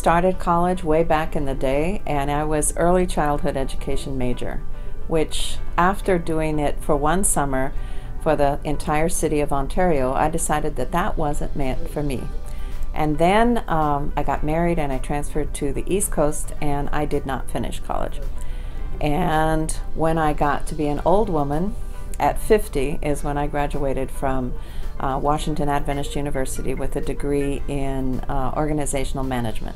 started college way back in the day, and I was early childhood education major, which after doing it for one summer for the entire city of Ontario, I decided that that wasn't meant for me. And then I got married and I transferred to the East Coast, and I did not finish college. And when I got to be an old woman, at 50 is when I graduated from Washington Adventist University with a degree in organizational management.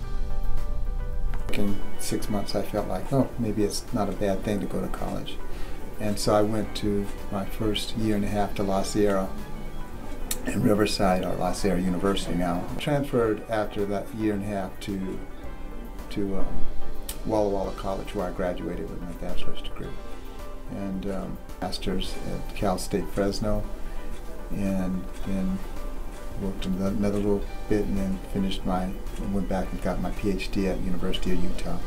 In 6 months I felt like, oh, maybe it's not a bad thing to go to college. And so I went to my first year and a half to La Sierra in Riverside, or La Sierra University now. Transferred after that year and a half to Walla Walla College, where I graduated with my bachelor's degree. And master's at Cal State Fresno, and then worked another little bit, and then went back and got my PhD at University of Utah.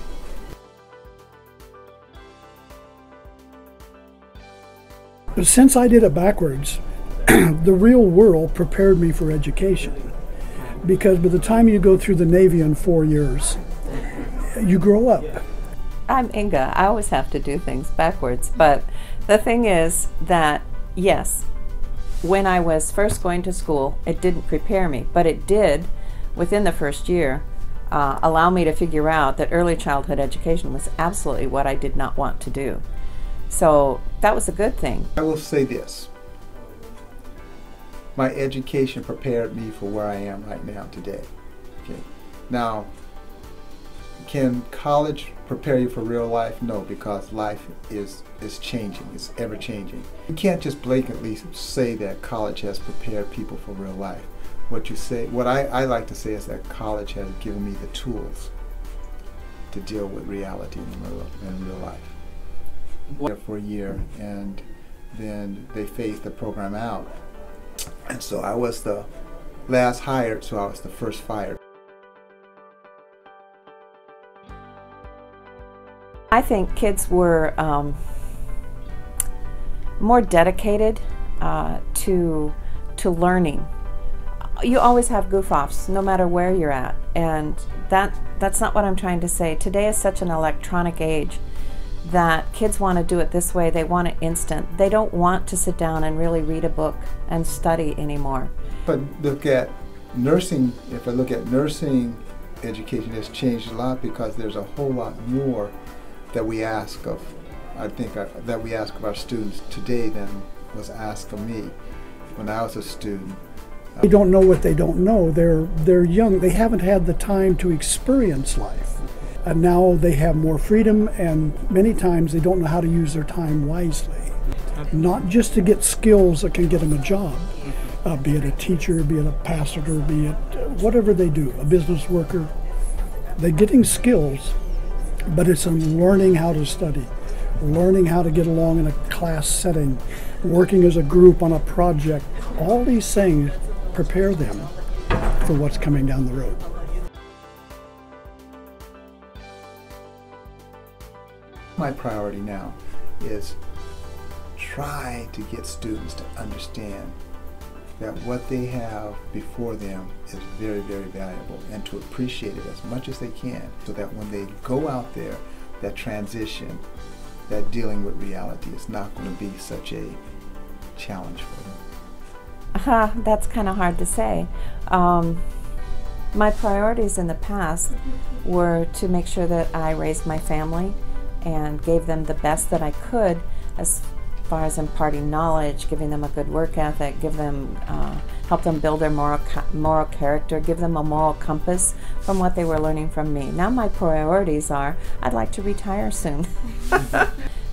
Since I did it backwards, the real world prepared me for education, because by the time you go through the Navy in 4 years, you grow up. I'm Inga. I always have to do things backwards, but the thing is that, yes, when I was first going to school, it didn't prepare me, but it did, within the first year, allow me to figure out that early childhood education was absolutely what I did not want to do. So that was a good thing. I will say this. My education prepared me for where I am right now today. Okay. Now, can college prepare you for real life? No, because life is changing, it's ever changing. You can't just blatantly say that college has prepared people for real life. What I like to say is that college has given me the tools to deal with reality in real life. For a year, and then they phased the program out. And so I was the last hired, so I was the first fired. I think kids were more dedicated to learning. You always have goof-offs, no matter where you're at, and that's not what I'm trying to say. Today is such an electronic age that kids want to do it this way. They want it instant. They don't want to sit down and really read a book and study anymore. But look at nursing. If I look at nursing education, has changed a lot, because there's a whole lot more that we ask of, that we ask of our students today than was asked of me when I was a student. They don't know what they don't know. They're young. They haven't had the time to experience life. And now they have more freedom, and many times they don't know how to use their time wisely. Not just to get skills that can get them a job, be it a teacher, be it a pastor, be it whatever they do, a business worker. They're getting skills, but it's in learning how to study, learning how to get along in a class setting, working as a group on a project. All these things prepare them for what's coming down the road. My priority now is try to get students to understand that what they have before them is very, very valuable, and to appreciate it as much as they can, so that when they go out there, that transition, that dealing with reality is not going to be such a challenge for them. That's kind of hard to say. My priorities in the past were to make sure that I raised my family and gave them the best that I could as far as imparting knowledge, giving them a good work ethic, help them build their moral character, give them a moral compass from what they were learning from me. Now my priorities are, I'd like to retire soon.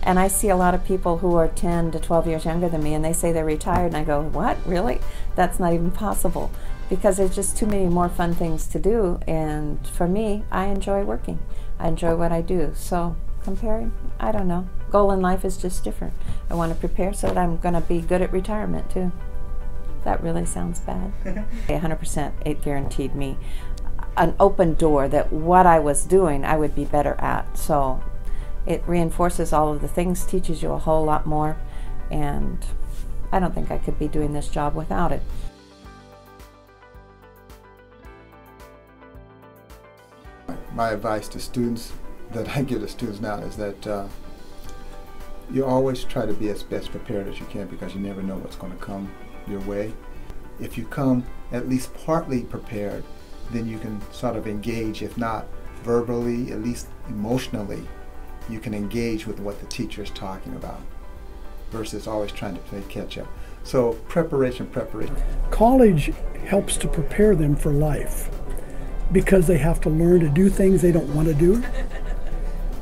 And I see a lot of people who are 10 to 12 years younger than me, and they say they're retired, and I go, what, really? That's not even possible, because there's just too many more fun things to do, and for me, I enjoy working. I enjoy what I do, so comparing, I don't know. Goal in life is just different. I want to prepare so that I'm going to be good at retirement too. That really sounds bad. 100% it guaranteed me an open door that what I was doing I would be better at. So it reinforces all of the things, teaches you a whole lot more, and I don't think I could be doing this job without it. my advice to students that I give to students now is that you always try to be as best prepared as you can, because you never know what's going to come your way. If you come at least partly prepared, then you can sort of engage, if not verbally, at least emotionally, you can engage with what the teacher is talking about versus always trying to play catch up. So preparation. College helps to prepare them for life because they have to learn to do things they don't want to do.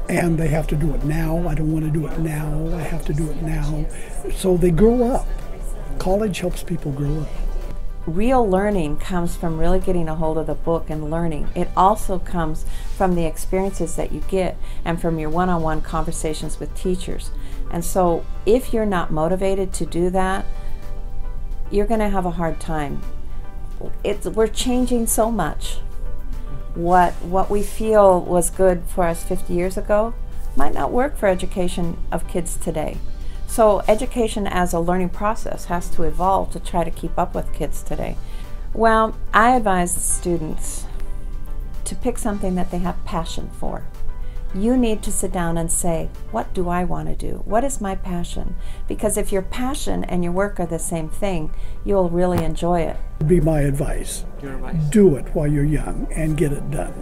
And they have to do it now. I don't want to do it now. I have to do it now. So they grow up. College helps people grow up. Real learning comes from really getting a hold of the book and learning. It also comes from the experiences that you get and from your one-on-one conversations with teachers. And so if you're not motivated to do that, you're going to have a hard time. We're changing so much. What we feel was good for us 50 years ago might not work for education of kids today. So education as a learning process has to evolve to try to keep up with kids today. Well, I advise students to pick something that they have passion for. You need to sit down and say, what do I want to do? What is my passion? Because if your passion and your work are the same thing, you'll really enjoy it. Be my advice. Your advice. Do it while you're young and get it done.